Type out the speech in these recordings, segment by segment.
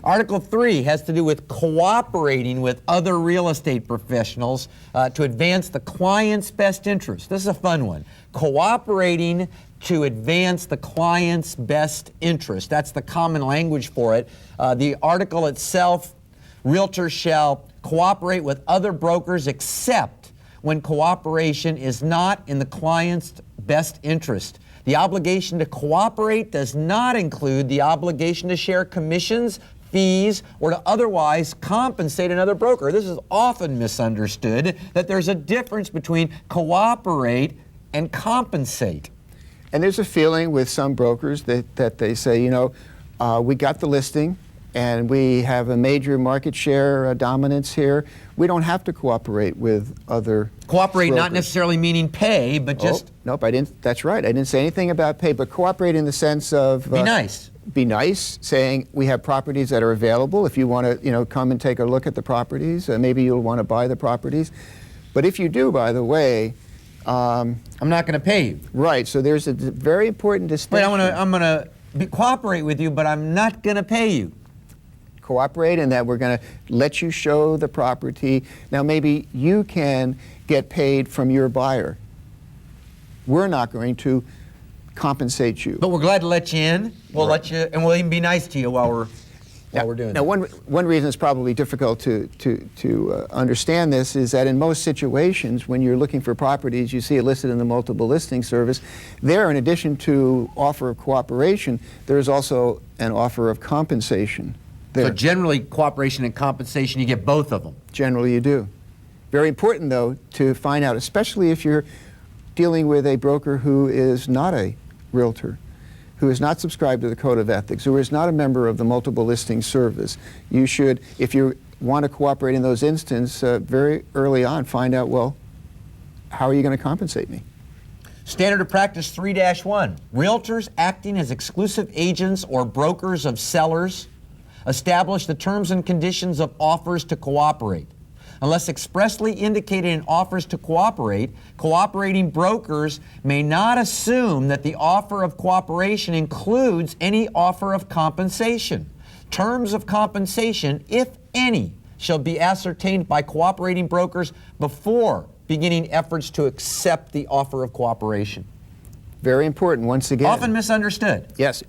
Article 3 has to do with cooperating with other real estate professionals to advance the client's best interest. This is a fun one. Cooperating to advance the client's best interest. That's the common language for it. The article itself, realtors shall cooperate with other brokers except when cooperation is not in the client's best interest. The obligation to cooperate does not include the obligation to share commissions, fees, or to otherwise compensate another broker. This is often misunderstood, that there's a difference between cooperate and compensate. And there's a feeling with some brokers that they say, you know, we got the listing and we have a major market share dominance here. We don't have to cooperate with other Cooperate brokers. not necessarily meaning pay, but just... Nope, I didn't. That's right. I didn't say anything about pay, but cooperate in the sense of... be nice. Be nice, saying we have properties that are available. If you want to, you know, come and take a look at the properties, maybe you'll want to buy the properties. But if you do, by the way... I'm not going to pay you. Right, so there's a very important distinction. Wait, I'm going to cooperate with you, but I'm not going to pay you. Cooperate in that we're going to let you show the property. Now maybe you can get paid from your buyer. We're not going to compensate you. But we're glad to let you in. We'll let you, and we'll even be nice to you while we're doing Now, one reason it's probably difficult to understand this is that in most situations, when you're looking for properties, you see it listed in the multiple listing service. There, in addition to offer of cooperation, there is also an offer of compensation. There. So generally, cooperation and compensation, you get both of them. Generally, you do. Very important, though, to find out, especially if you're dealing with a broker who is not a realtor, who is not subscribed to the Code of Ethics, who is not a member of the Multiple Listing Service. You should, if you want to cooperate in those instances, very early on, find out, well, how are you going to compensate me? Standard of Practice 3-1, realtors acting as exclusive agents or brokers of sellers establish the terms and conditions of offers to cooperate. Unless expressly indicated in offers to cooperate, cooperating brokers may not assume that the offer of cooperation includes any offer of compensation. Terms of compensation, if any, shall be ascertained by cooperating brokers before beginning efforts to accept the offer of cooperation. Very important, once again. Often misunderstood. Yes,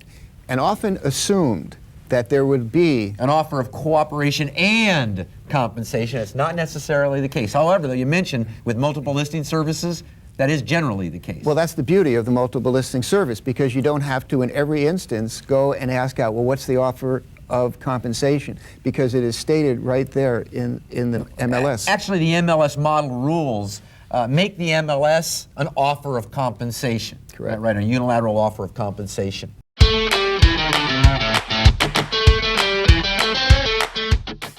and often assumed that there would be an offer of cooperation and compensation. It's not necessarily the case. However, though, you mentioned with multiple listing services, that is generally the case. Well, that's the beauty of the multiple listing service, because you don't have to, in every instance, go and ask out, well, what's the offer of compensation? Because it is stated right there in the MLS. Actually, the MLS model rules make the MLS an offer of compensation. Correct. Right, a unilateral offer of compensation.